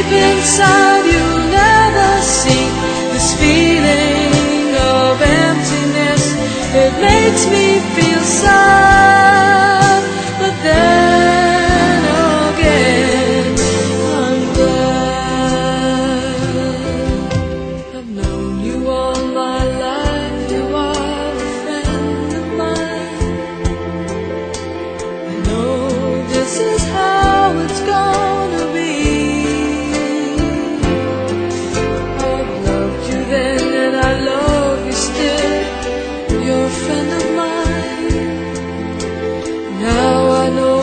deep inside you'll never see this feeling of emptiness. It makes me feel sad, but then again I'm glad. I've known you all my life. You are a friend of mine. I know this is how it's gonna be. I've loved you then and I love you still. You're a friend of mine. Now I know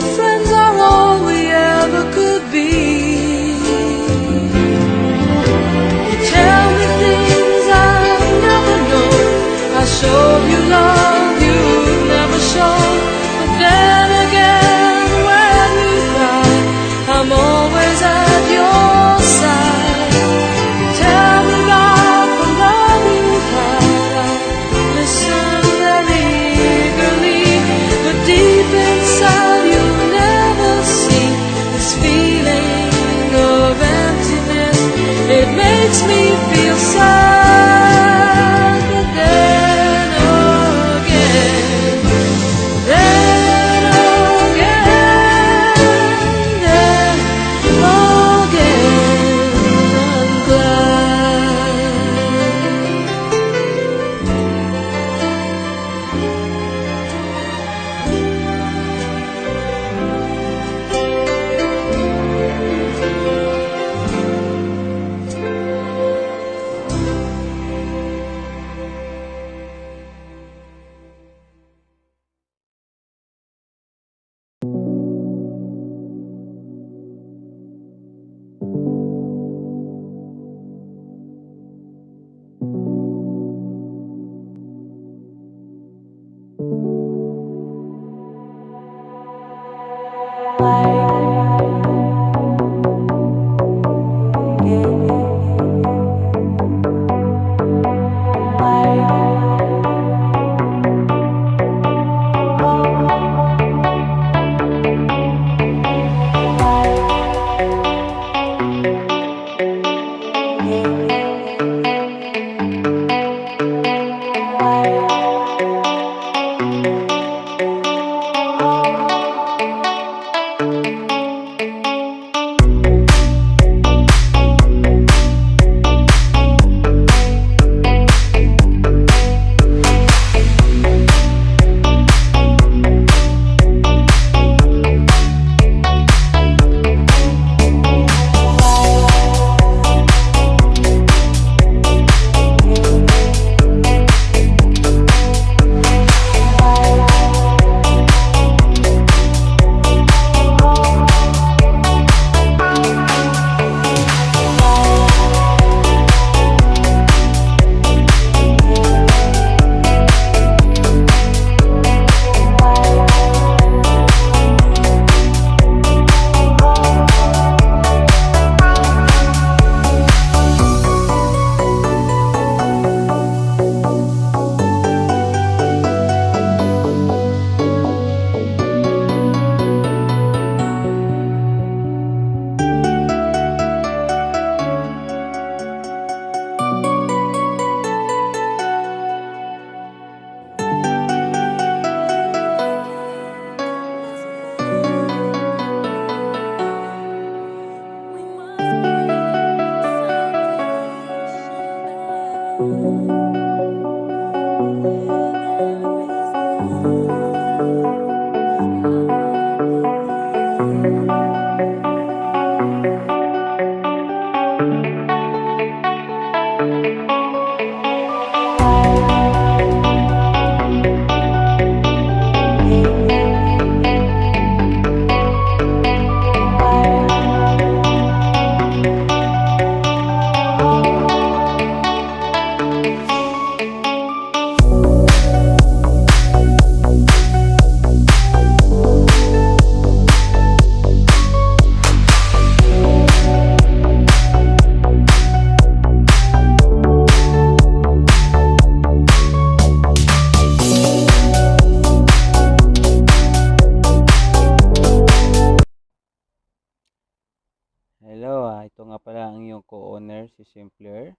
si Simpler.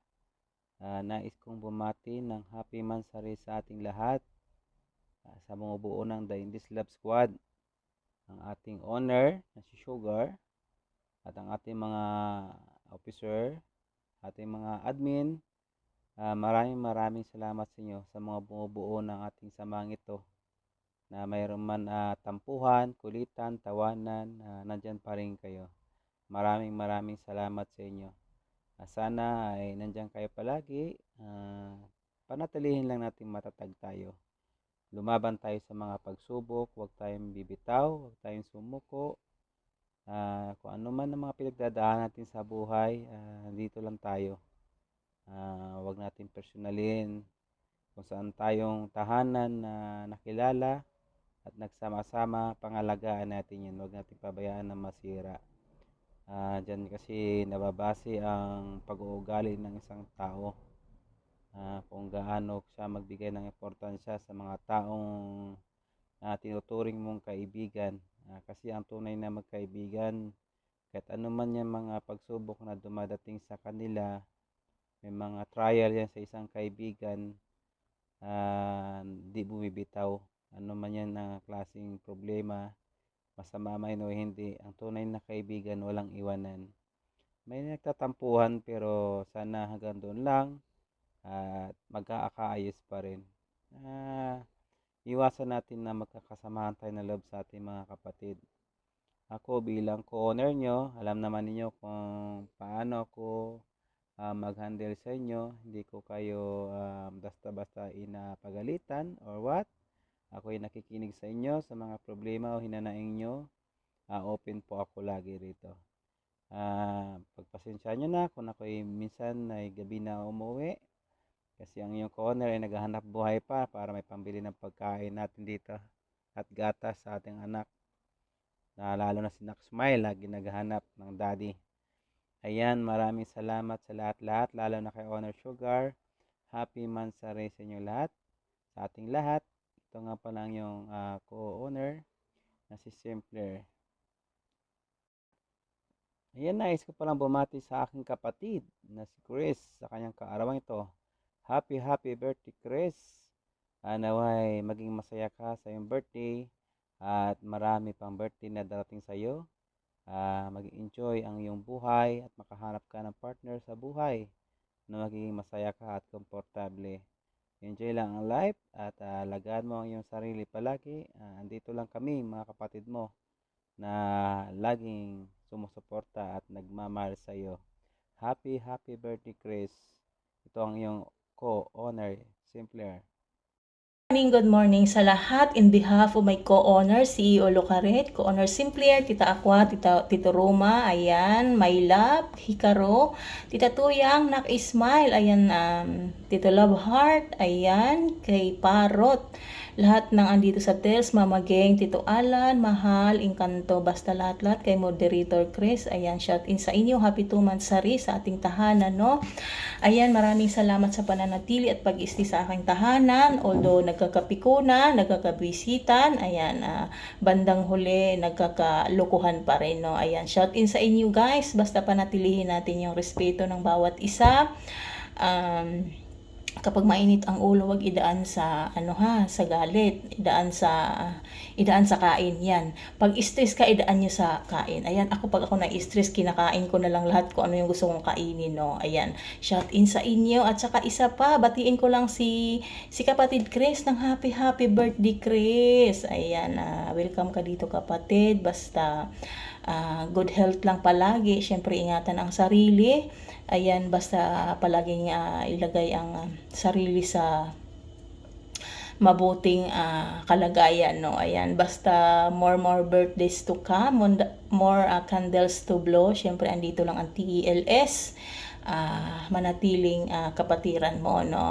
Nais kong bumati ng Happy Mansari sa ating lahat, sa bumubuo ng The Indies Love Squad, ang ating owner na si Sugar, at ang ating mga officer, ating mga admin. Maraming salamat sa inyo sa mga bumubuo ng ating samahan ito, na mayroon man tampuhan, kulitan, tawanan, nandyan pa rin kayo. Maraming salamat sa inyo. Sana ay nandyan kayo palagi. Panatilihin lang natin matatag tayo. Lumaban tayo sa mga pagsubok, huwag tayong bibitaw, huwag tayong sumuko. Kung ano man ang mga pinagdadaanan natin sa buhay, dito lang tayo. Huwag natin personalin kung saan tayong tahanan na nakilala at nagsama-sama, pangalagaan natin yun. Huwag natin pabayaan na masira. Diyan kasi nababase ang pag-uugali ng isang tao, kung gaano siya magbigay ng importansya sa mga taong tinuturing mong kaibigan. Kasi ang tunay na magkaibigan, kahit ano man yung mga pagsubok na dumadating sa kanila, may mga trial yan sa isang kaibigan, di bumibitaw. Ano man yan na klaseng problema, masama man o hindi, ang tunay na kaibigan walang iwanan. May nagtatampuhan pero sana hanggang doon lang at magkakaayos pa rin. Iwasan natin na magkakasamahan tayo ng loob sa ating mga kapatid. Ako bilang co-owner nyo, alam naman ninyo kung paano ako mag-handle sa inyo. Hindi ko kayo basta-basta inapagalitan or what. Ako ay nakikinig sa inyo sa mga problema o hinanaing nyo. Open po ako lagi rito. Pagpasensya nyo na kung ako ay minsan ay gabi na umuwi. Kasi ang iyong co-owner ay naghahanap buhay pa para may pambili ng pagkain natin dito. At gatas sa ating anak. Lalo na si Nak Smile, lagi naghahanap ng daddy. Ayan, maraming salamat sa lahat-lahat, lalo na kay Owner Sugar. Happy Mansari sa inyo lahat, sa ating lahat. Ito nga pa lang yung co-owner na si Simpler. Ayan, nais ko palang bumati sa aking kapatid na si Chris sa kanyang kaarawan ito. Happy birthday, Chris. Naway maging masaya ka sa iyong birthday at marami pang birthday na darating sa iyo. Mag-enjoy ang iyong buhay at makahanap ka ng partner sa buhay na magiging masaya ka at komportable. Enjoy lang ang life at alagaan mo ang iyong sarili palagi. Andito lang kami, mga kapatid mo, na laging sumusuporta at nagmamahal sa iyo. Happy birthday, Chris. Ito ang iyong co-owner, Simpler. Good morning sa lahat. In behalf of my co-owner, CEO Locaret, co-owner Simpler, Tita Aqua, Tito Roma, ayan, My Love, Hikaro, Tita Tuyang, Nak Ismail, ayan, Tito Love Heart, ayan, kay Parot, lahat ng andito sa Tels, Mama Geng, Tito Alan, Mahal, Encanto, basta lahat-lahat, kay Moderator Chris, ayan, shout in sa inyo, happy 2 months sari sa ating tahanan, no? Ayan, maraming salamat sa pananatili at pag-isti sa aking tahanan, although nagkakapikuna, nagkakabisitan, ayan, bandang huli, nagkakalukuhan pa rin, no? Ayan, shout in sa inyo guys, basta panatilihin natin yung respeto ng bawat isa. Kapag mainit ang ulo, wag idaan sa sa galit, idaan sa kain yan. Pag stress ka, idaan niyo sa kain. Ayan, pag ako na-stress, kinakain ko na lang lahat kung ano yung gusto kong kainin, no. Ayan, shout in sa inyo. At saka isa pa, batiin ko lang si kapatid Chris ng happy birthday, Chris. Ayan, welcome ka dito kapatid. Basta good health lang palagi. Syempre ingatan ang sarili. Ayan, basta palaging ilagay ang sarili sa mabuting kalagayan, no. Ayan, basta more birthdays to come, more candles to blow. Syempre andito lang ang TELS. Manatiling kapatiran mo, no.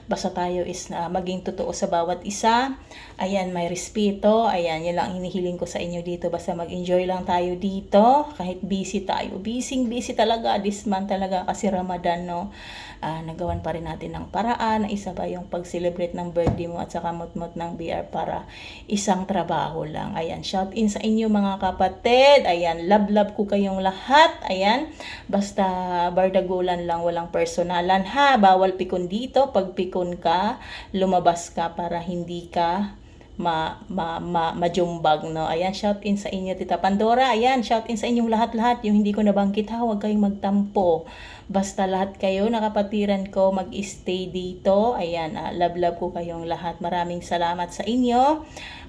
Basta tayo is maging totoo sa bawat isa. Ayan, may respeto. Ayan, yun lang hinihiling ko sa inyo dito. Basta mag-enjoy lang tayo dito. Kahit busy tayo. Busy talaga. This month talaga kasi Ramadan, no. Nagawan pa rin natin ng paraan na isa ba yung pag-celebrate ng birthday mo at saka mut-mut ng BR para isang trabaho lang. Ayan, shout in sa inyo mga kapatid. Ayan, love ko kayong lahat. Ayan, basta birthday bardagulan lang, walang personalan ha. Bawal pikon dito. Pag pikon ka, lumabas ka para hindi ka majumbag, no? Ayan, shout in sa inyo, Tita Pandora. Ayan, shout in sa inyong lahat-lahat. Yung hindi ko nabanggit ha, huwag kayong magtampo. Basta lahat kayo, nakapatiran ko, mag-stay dito. Ayan, love ko kayong lahat. Maraming salamat sa inyo.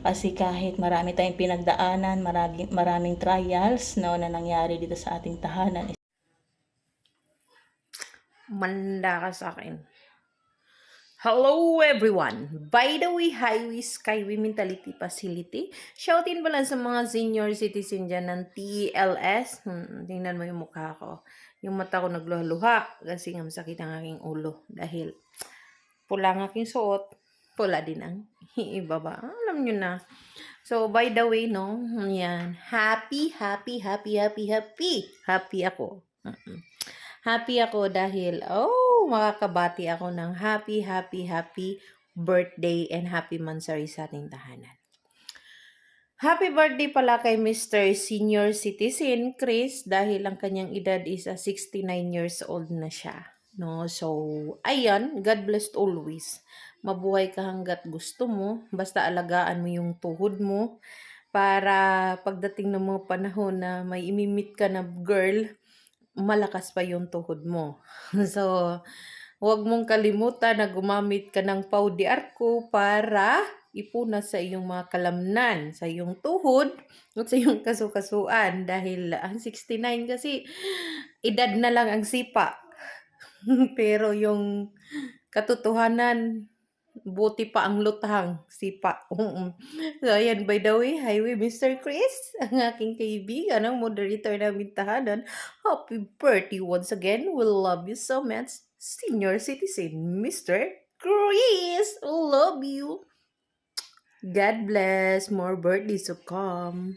Kasi kahit marami tayong pinagdaanan, maraming trials, no, na nangyari dito sa ating tahanan. Manda ka sa akin. Hello everyone! By the way, Highway Skyway Mentality Facility. Shoutin pala sa mga senior citizen dyan ng TLS. Tingnan mo yung mukha ko. Yung mata ko nagluha-luha kasi nga masakit ang aking ulo. Dahil pula ang aking suot, pula din ang ibaba. Alam nyo na. So, by the way, no, yan. Happy ako. Happy ako dahil, makakabati ako ng happy birthday and happy mansari sa ating tahanan. Happy birthday pala kay Mr. Senior Citizen Chris dahil ang kanyang edad is 69 years old na siya. No? So, ayan, God bless always. Mabuhay ka hanggat gusto mo. Basta alagaan mo yung tuhod mo para pagdating ng mga panahon na may imimit ka na girl, malakas pa yung tuhod mo. So, huwag mong kalimutan na gumamit ka ng pau de arco para ipunas sa iyong mga kalamnan, sa iyong tuhod, at sa iyong kasukasuan. Dahil ang 69 kasi, edad na lang ang sipa. Pero yung katotohanan, buti pa ang lutang, sipa. So, ayan, by the way, highway Mr. Chris, ang aking kaibigan, ang moderator namin tahanan. Happy birthday once again. We love you so much, senior citizen, Mr. Chris. Love you. God bless. More birthdays to come.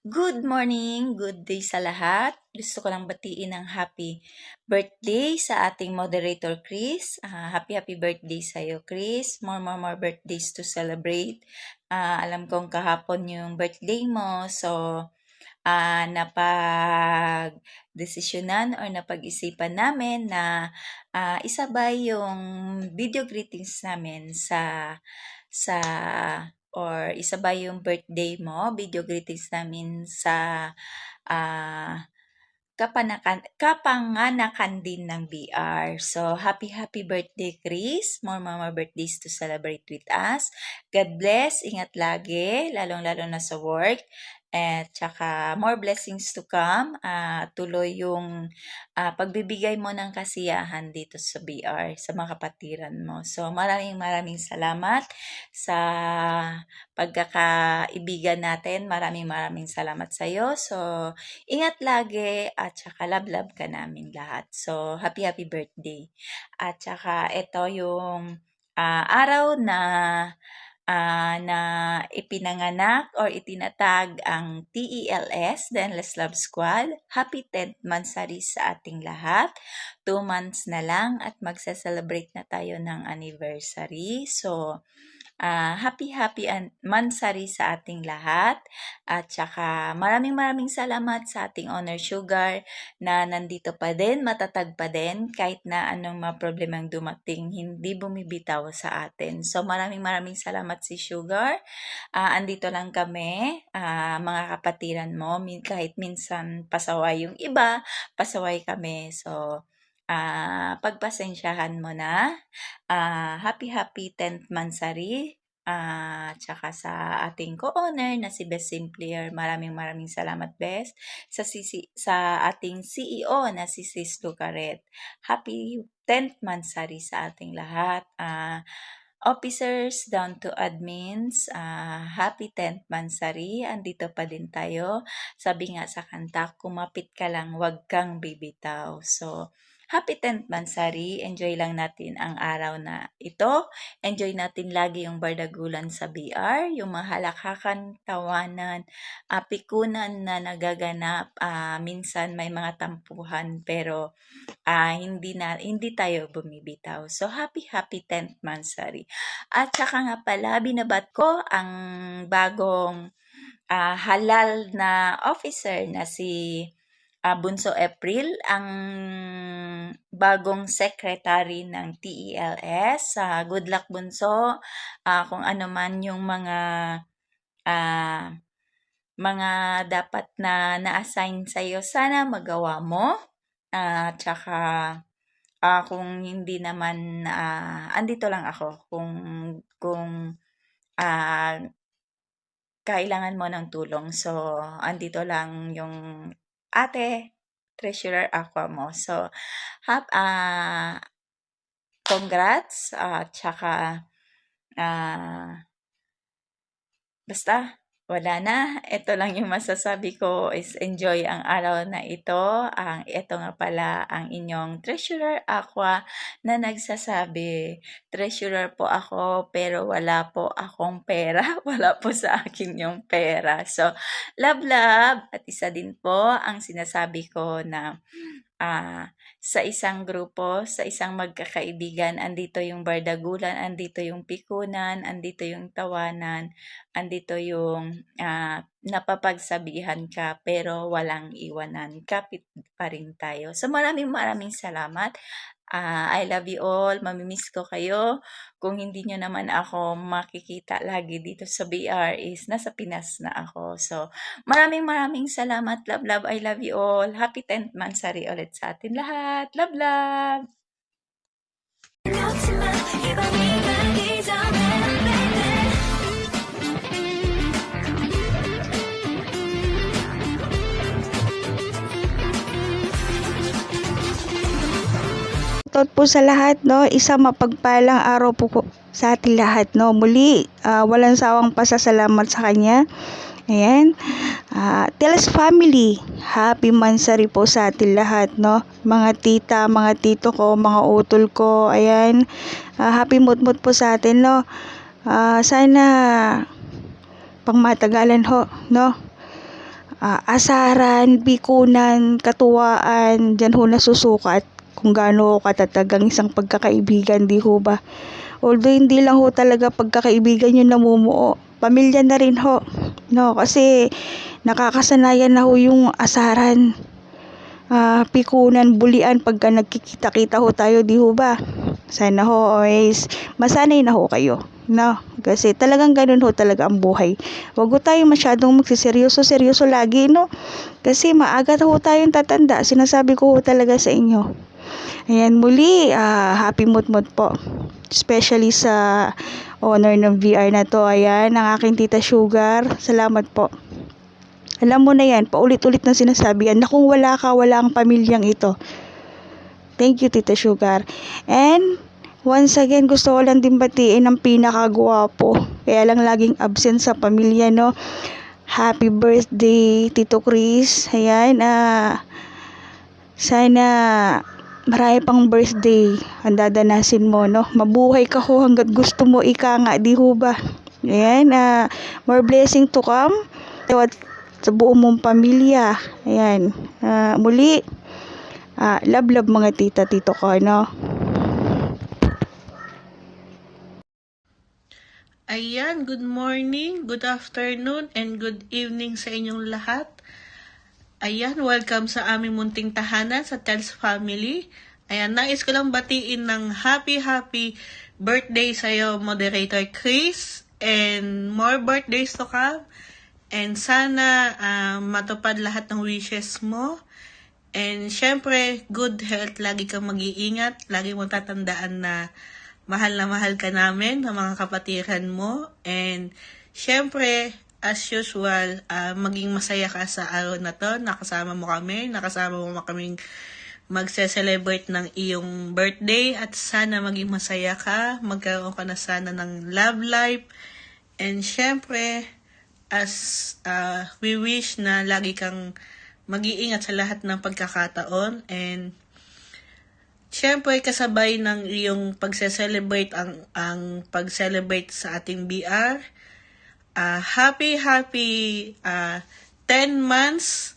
Good morning, good day sa lahat. Gusto ko lang batiin ng happy birthday sa ating moderator Chris. Happy birthday sa iyo Chris. More birthdays to celebrate. Alam kong kahapon yung birthday mo, so napag-desisyonan or napag-isipan namin na isabay yung video greetings namin or isabay yung birthday mo, video greetings namin sa kapanganakan din ng BR. So, happy birthday, Chris. More birthdays to celebrate with us. God bless. Ingat lagi, lalong-lalo na sa work. At saka more blessings to come. Tuloy yung pagbibigay mo ng kasiyahan dito sa BR, sa mga kapatiran mo. So, maraming salamat sa pagkakaibigan natin. Maraming salamat sa iyo. So, ingat lagi at saka love ka namin lahat. So, happy birthday. At saka ito yung araw na ipinanganak or itinatag ang TELS, the Endless Love Squad. Happy 10th Mansari sa ating lahat. 2 months na lang at magsa-celebrate na tayo ng anniversary. So, happy Mansari sa ating lahat. At saka maraming salamat sa ating Honor Sugar na nandito pa din, matatag pa din kahit na anong mga problemang dumating, hindi bumibitaw sa atin. So maraming salamat si Sugar. Andito lang kami, mga kapatiran mo, kahit minsan pasaway yung iba, pasaway kami. So pagpasensyahan mo na. Happy 10th Mansari. Tsaka sa ating co-owner na si Best Simplier, maraming salamat Best. Sa ating CEO na si Sis Lucaret. Happy 10th Mansari sa ating lahat. Officers down to admins, happy 10th Mansari. Andito pa din tayo. Sabi nga sa kanta, kumapit ka lang, wag kang bibitaw. So, happy 10th Mansari. Enjoy lang natin ang araw na ito. Enjoy natin lagi yung bardagulan sa BR, yung mga halakhakan, tawanan, pikunan na nagaganap. Minsan may mga tampuhan pero hindi tayo bumibitaw. So happy 10th Mansari. At saka nga pala, binabat ko ang bagong halal na officer na si Bunso April, ang bagong secretary ng TELS. Good luck, Bunso. Kung ano man yung ah, mga dapat na na-assign sa'yo, sana magawa mo. Tsaka kung hindi naman, andito lang ako kung ah, kailangan mo ng tulong. So, andito lang yung ate, treasurer aqua mo. So, congrats, tsaka basta wala na. Ito lang yung masasabi ko is enjoy ang araw na ito. Ito nga pala ang inyong treasurer aqua na nagsasabi, treasurer po ako pero wala po akong pera. Wala po sa akin yung pera. So, love. At isa din po ang sinasabi ko na sa isang grupo, sa isang magkakaibigan, andito yung bardagulan, andito yung pikunan, andito yung tawanan, andito yung napapagsabihan ka pero walang iwanan. Kapit pa rin tayo. So maraming salamat. I love you all. Mamimiss ko kayo. Kung hindi nyo naman ako makikita lagi dito sa BR is nasa Pinas na ako. So maraming salamat. Love. I love you all. Happy 10th Mansari ulit sa atin lahat. Love. Shoutout po sa lahat, no? Isang mapagpalang araw po sa ating lahat, no? Muli, walang sawang pasasalamat sa kanya. Ayan. TELS family, happy mansari po sa ating lahat, no? Mga tita, mga tito ko, mga utol ko, ayan. Happy mood po sa atin, no? Sana pangmatagalan ho, no? Asaran, bikunan, katuwaan, dyan ho nasusukat kung gaano katatag ang isang pagkakaibigan, di ho ba? Although hindi lang ho talaga pagkakaibigan yung namumuo, pamilya na rin ho, no? Kasi nakakasanayan na ho yung asaran, pikunan, bulian pagka nagkikita-kita ho tayo, di ho ba? Sana ho always masanay na ho kayo, no? Kasi talagang ganun ho talaga ang buhay. Huwag ho tayo masyadong magsiseryoso lagi, no? Kasi maaga ho tayong tatanda. Sinasabi ko ho talaga sa inyo. Ayan, muli, happy mood po. Especially sa owner ng VR na to. Ayan, ang aking tita Sugar. Salamat po. Alam mo na yan, paulit-ulit na sinasabi yan na kung wala ka, wala ang pamilyang ito. Thank you, tita Sugar. And once again, gusto ko lang din batiin ang pinakagwapo. Kaya lang laging absent sa pamilya, no? Happy birthday, Tito Chris. Ayan, sana marami pang birthday ang dadanasin mo, no? Mabuhay ka ho hanggat gusto mo, ika nga, di ho ba? Ayan, more blessing to come at sa buong mong pamilya. Ayan, muli, love mga tita-tito ko, no? Ayan, good morning, good afternoon, and good evening sa inyong lahat. Ayan, welcome sa aming munting tahanan sa TELS family. Ayan, nais ko lang batiin ng happy birthday sa'yo, Moderator Chris, and more birthdays to come. And sana matupad lahat ng wishes mo. And syempre, good health, lagi kang mag-iingat, lagi mo tatandaan na mahal ka namin, ng mga kapatiran mo. And syempre, as usual, maging masaya ka sa araw na to. Nakasama mo kaming magse-celebrate ng iyong birthday. At sana maging masaya ka. Magkaroon ka na sana ng love life. And syempre, as we wish na lagi kang mag-iingat sa lahat ng pagkakataon. And syempre, kasabay ng iyong pagse-celebrate ang pag-celebrate sa ating BR. Happy 10 months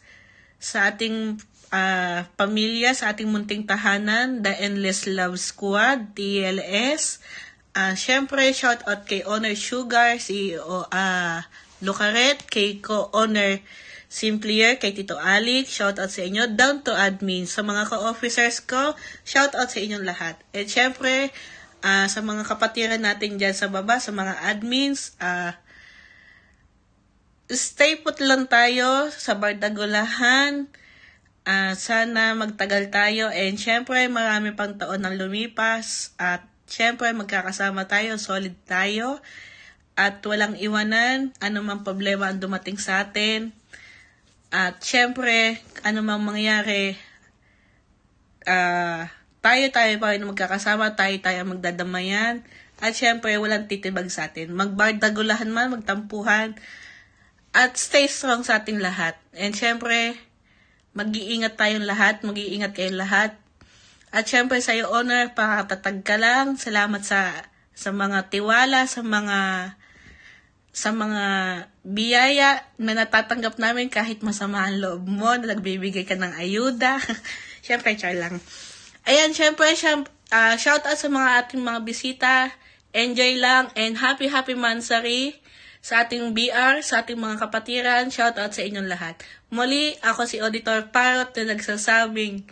sa ating pamilya, sa ating munting tahanan, The Endless Love Squad, TLS. Syempre, shout out kay Owner Sugar, CEO Lucaret, kay Co-Owner Simplier, kay Tito Alex, shoutout sa inyo, down to admin. Sa mga ka-officers ko, shoutout sa inyong lahat. And syempre, sa mga kapatiran natin dyan sa baba, sa mga admins, stay put lang tayo sa Bardagulahan. Sana magtagal tayo. And syempre, marami pang taon ang lumipas. At syempre, magkakasama tayo, solid tayo. At walang iwanan, anumang problema ang dumating sa atin. At syempre, anumang mangyari, tayo pa rin magkakasama, tayo magdadamayan. At syempre, walang titibag sa atin. Magbardagulahan man, magtampuhan. At stay strong sa ating lahat. And syempre, mag-iingat tayong lahat, mag-iingat kayong lahat. At syempre, sa iyo, Honor, pakatatag ka lang. Salamat sa mga tiwala, sa mga biyaya na natatanggap namin kahit masama ang loob mo, na nagbibigay ka ng ayuda. Syempre, char lang. Ayan, syempre, shout out sa mga ating mga bisita. Enjoy lang and happy Mansari sa ating BR, sa ating mga kapatiran. Shout out sa inyong lahat. Muli, ako si Auditor Parrot na nagsasabing,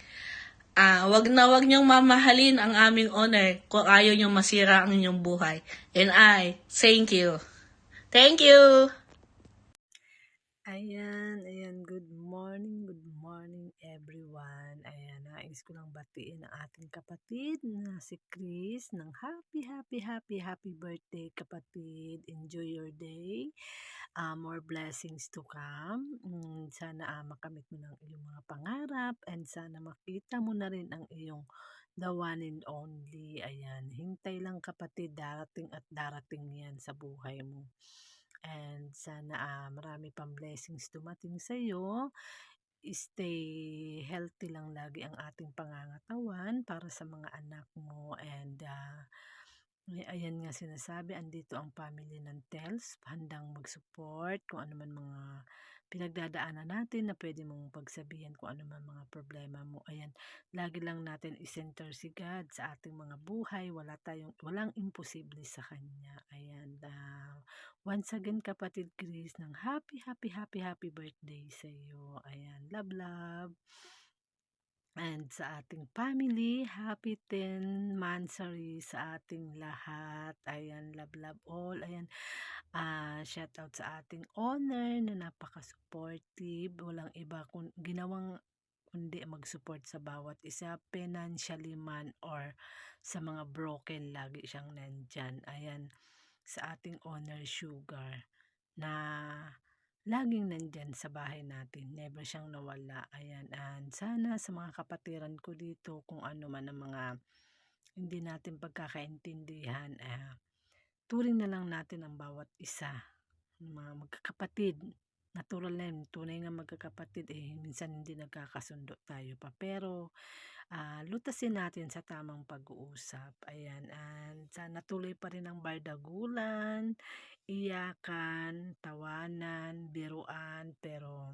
wag niyong mamahalin ang aming honor kung ayaw niyong masira ang inyong buhay. And I thank you. Thank you! Ayan, good morning everyone. Ayan, nais ko lang batiin ang ating kapatid na si Chris ng happy birthday kapatid. Enjoy your day. More blessings to come. Sana makamit mo ng iyong mga pangarap and sana makita mo na rin ang iyong the one and only. Ayan, hintay lang kapatid, darating at darating yan sa buhay mo. And sana marami pang blessings dumating sa iyo. Stay healthy lang lagi ang ating pangangatawan para sa mga anak mo. And ayan nga sinasabi, andito ang family ng Tels, handang mag-support kung ano man mga pinagdadaanan natin na pwede mong pagsabihan kung ano man mga problema mo. Ayan, lagi lang natin i-center si God sa ating mga buhay. Walang imposible sa Kanya. Ayan, once again kapatid Chris, ng happy birthday sa iyo. Ayan, love. And sa ating family, happy 10 Mansari sa ating lahat. Ayan, love all. Ayan, shout out sa ating Honor na napaka-supportive. Walang iba kundi mag-support sa bawat isa, financially man or sa mga broken, lagi siyang nandyan. Ayan, sa ating Honor Sugar na laging nandyan sa bahay natin, never siyang nawala. Ayan, and sana sa mga kapatiran ko dito, kung ano man ang mga hindi natin pagkakaintindihan, turing na lang natin ang bawat isa, mga magkakapatid. Natural na yun, tunay nga magkakapatid, minsan hindi nagkakasundo tayo pa, pero lutasin natin sa tamang pag-uusap. Ayan, and sana tuloy pa rin ang bardagulan, iyakan, tawanan, biruan, pero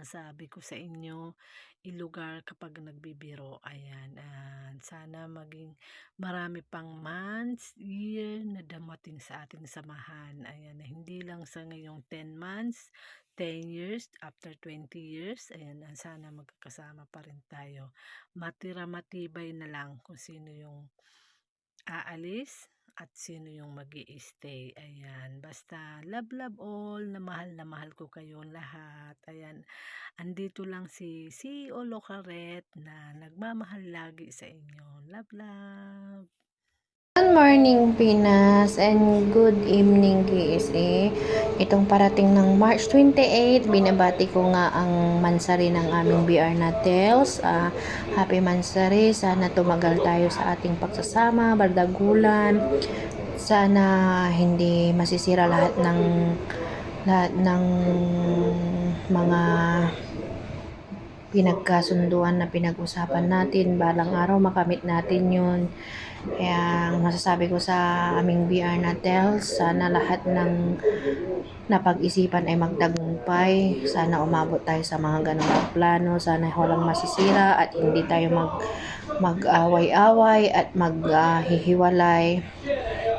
sabi ko sa inyo, ilugar kapag nagbibiro. Ayan, sana maging marami pang months, year na damating sa ating samahan. Ayan, hindi lang sa ngayong 10 months, 10 years, after 20 years. Ayan, sana magkakasama pa rin tayo. Matibay na lang kung sino yung aalis at sino yung mag-i-stay. Ayan, basta love all, na mahal ko kayo lahat. Ayan, andito lang si CEO Locaret na nagmamahal lagi sa inyo. Love. Good morning Pinas and good evening KSA. Itong parating ng March 28, binabati ko nga ang Mansari ng aming BR na Tels. Happy Mansari, sana tumagal tayo sa ating pagsasama, bardagulan. Sana hindi masisira lahat ng mga pinagkasunduan na pinag-usapan natin. Balang araw makamit natin yun. Kaya masasabi ko sa aming BR na Tels, sana lahat ng napag-isipan ay magtagumpay. Sana umabot tayo sa mga ganong plano. Sana walang masisira at hindi tayo mag-away-away at maghihiwalay.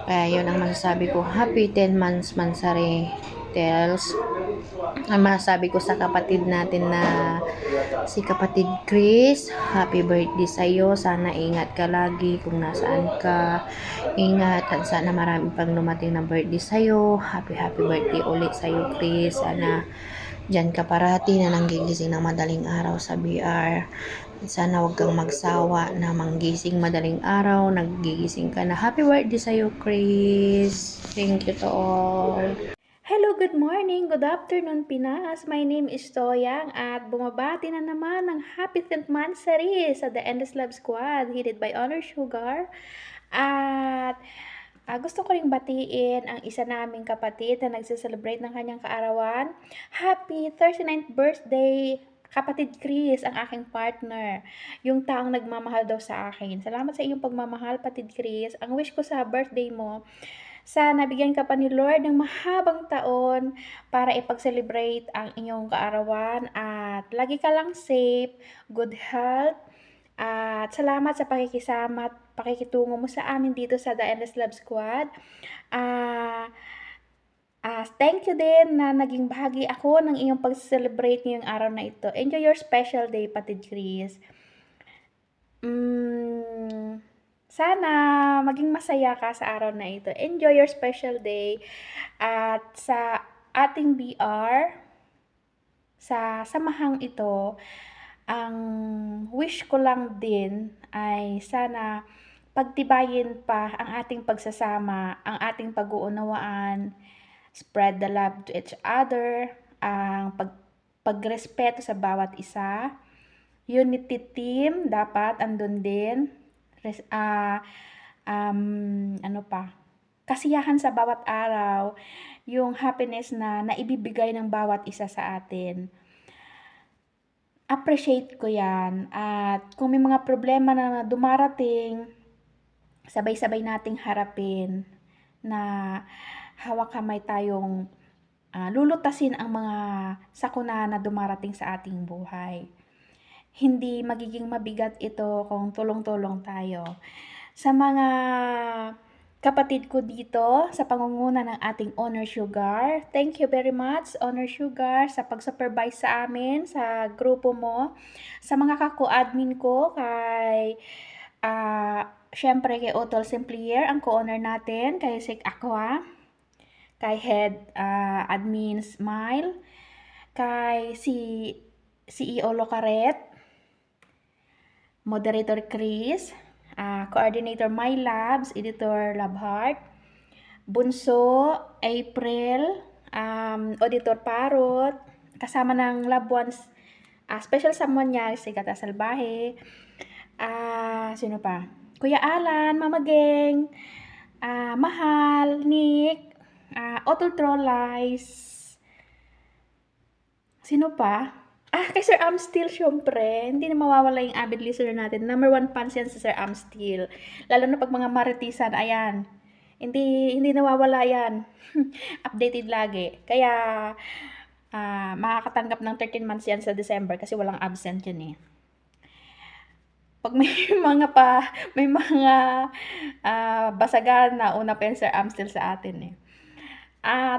Kaya yun ang masasabi ko. Happy 10 months Mansari. Tels. Ang masasabi ko sa kapatid natin na si kapatid Chris, happy birthday sa'yo. Sana ingat ka lagi kung nasaan ka. Ingat at sana marami pang lumating na birthday sa'yo. Happy birthday ulit sa'yo, Chris. Sana dyan ka parati na nanggigising ng madaling araw sa BR. Sana wag kang magsawa na manggising madaling araw. Naggigising ka na. Happy birthday sa'yo, Chris. Thank you to all. Hello, good morning, good afternoon Pinas. My name is Toyang at bumabati na naman ng happy 10th monthsary sa The Endless Love Squad headed by Honor Sugar. At gusto ko ring batiin ang isa naming kapatid na nagse-celebrate ng kanyang kaarawan. Happy 39th birthday, kapatid Chris, ang aking partner. Yung taong nagmamahal daw sa akin. Salamat sa iyong pagmamahal, patid Chris. Ang wish ko sa birthday mo, sana bigyan ka pa ni Lord ng mahabang taon para ipag-celebrate ang inyong kaarawan at lagi ka lang safe, good health, at salamat sa pakikisama at pakikitungo mo sa amin dito sa The Endless Love Squad. Thank you din na naging bahagi ako ng iyong pag-celebrate ngayong araw na ito. Enjoy your special day, patid Chris. Sana maging masaya ka sa araw na ito. Enjoy your special day. At sa ating BR, sa samahang ito, ang wish ko lang din ay sana pagtibayin pa ang ating pagsasama, ang ating pag-uunawaan, spread the love to each other, ang pagrespeto sa bawat isa, unity team dapat andun din, kasiyahan sa bawat araw, yung happiness na naibibigay ng bawat isa sa atin. Appreciate ko yan. At kung may mga problema na dumarating, sabay-sabay nating harapin na hawak kamay tayong lulutasin ang mga sakuna na dumarating sa ating buhay. Hindi magiging mabigat ito kung tulong-tulong tayo. Sa mga kapatid ko dito, sa pangunguna ng ating Honor Sugar, thank you very much, Honor Sugar, sa pag-supervise sa amin, sa grupo mo, sa mga kako-admin ko, kay syempre kay Otol Simplier, ang co-owner natin, kay Sik Aqua, kay Head Admin Smile, kay CEO Locaret, Moderator Chris, Coordinator My Labs, Editor Labheart, Bunso, April, Auditor Parot, kasama ng loved ones, special someone niya, si Gata Salbahe, sino pa? Kuya Alan, Mama Geng, Mahal, Nick, Otol Trollies, sino pa? Kay Sir Amstil, syempre, hindi na mawawala yung avid listener natin. Number 1 fans yan si Sir Amstil. Lalo na pag mga maritisan, ayan. Hindi nawawala yan. Updated lagi. Kaya, makakatanggap ng 13 months yan sa December kasi walang absent yun eh. Pag may mga basagan na una pa yan Sir Amstil sa atin eh.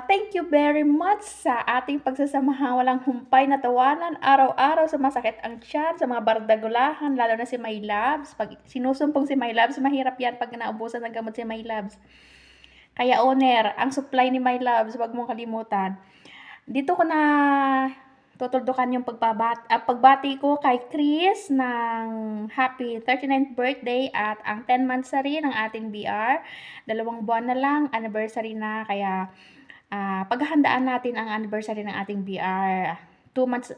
Thank you very much sa ating pagsasamahan, walang humpay na tawanan, araw-araw sumasakit ang tiyan, sa mga bardagulahan, lalo na si My Labs. Pag sinusumpong si My Labs, mahirap yan pag naubusan ng gamot si My Labs. Kaya owner, ang supply ni My Labs, huwag mong kalimutan. Dito ko na tutuldukan yung pagbati ko kay Chris ng happy 39th birthday at ang 10 monthsary ng ating BR. 2 buwan na lang, anniversary na, kaya paghahandaan natin ang anniversary ng ating BR. 2 months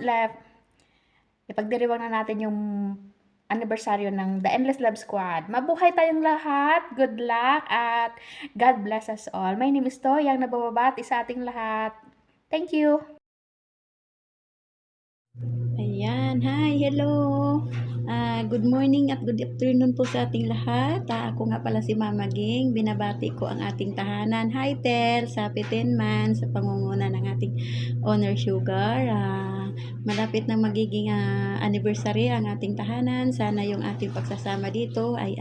left. Ipagdiriwang na natin yung anniversary ng The Endless Love Squad. Mabuhay tayong lahat, good luck, at God bless us all. My name is Toyang, nagbababati sa ating lahat. Thank you! Ayan, hi, hello. Good morning at good afternoon po sa ating lahat. Ako nga pala si Mama Ging. Binabati ko ang ating tahanan. Hi, Tel, sa happy 10 months sa pangunguna ng ating Honor Sugar. Malapit na magiging anniversary ang ating tahanan. Sana yung ating pagsasama dito ay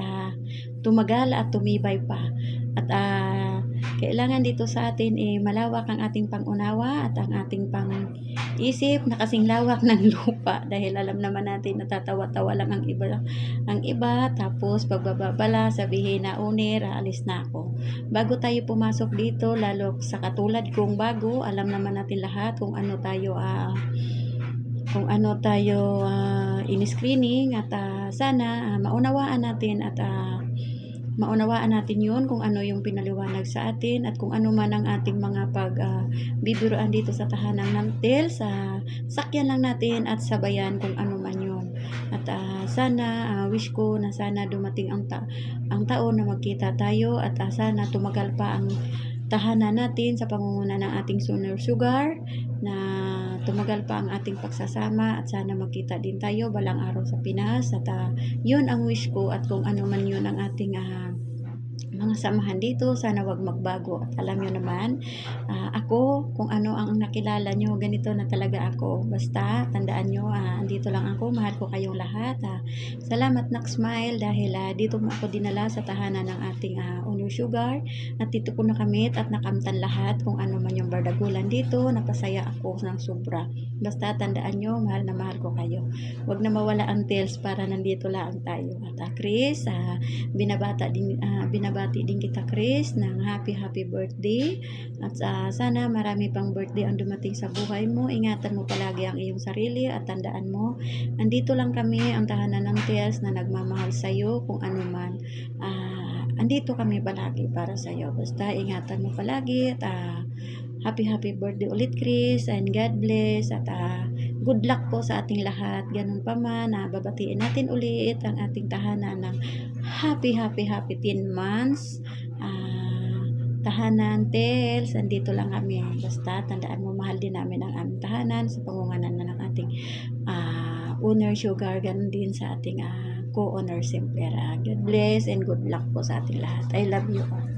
tumagal at tumibay pa. At Kailangan dito sa atin malawak ang ating pangunawa at ang ating pang-isip na kasing lawak ng lupa, dahil alam naman natin natatawa-tawa lang ang iba, tapos pagbababala sabihin na unir, aalis na ako. Bago tayo pumasok dito, lalo sa katulad kong bago, alam naman natin lahat kung ano tayo in-screening, at sana maunawaan natin at maunawaan natin yun kung ano yung pinaliwanag sa atin, at kung ano man ang ating mga bibiruan dito sa tahanan ng TELS, sakyan lang natin at sabayan kung ano man yun. At sana, wish ko na sana dumating ang taon na magkita tayo, at sana tumagal pa ang tahanan natin sa pangunguna ng ating Sugar, na tumagal pa ang ating pagsasama, at sana magkita din tayo balang araw sa Pinas. At yun ang wish ko, at kung ano man yun ang ating mga samahan dito, sana wag magbago. At alam nyo naman, ako, kung ano ang nakilala nyo, ganito na talaga ako. Basta, tandaan nyo, andito lang ako, mahal ko kayong lahat. Salamat Smile, dahil dito mo ako dinala sa tahanan ng ating Owner Sugar, at dito ko nakamit at nakamtan lahat kung ano man yung bardagulan dito. Napasaya ako ng sobra. Basta, tandaan nyo, mahal na mahal ko kayo. Wag na mawala ang TELS para nandito lang tayo. At Chris, binabati din kita Chris ng happy birthday, at sana marami pang birthday ang dumating sa buhay mo. Ingatan mo palagi ang iyong sarili, at tandaan mo, andito lang kami, ang tahanan ng TELS, na nagmamahal sa iyo kung ano man. Andito kami palagi para sa iyo. Basta ingatan mo palagi, at happy birthday ulit Chris, and God bless, at good luck po sa ating lahat. Ganun pa man, babatiin natin ulit ang ating tahanan ng happy 10 months. Tahanan TELS, andito lang kami. Basta tandaan mo, mahal din namin ang aming tahanan sa pangungunan ng ating Owner Sugar, ganun din sa ating co-owner Simpler. God bless and good luck po sa ating lahat. I love you all.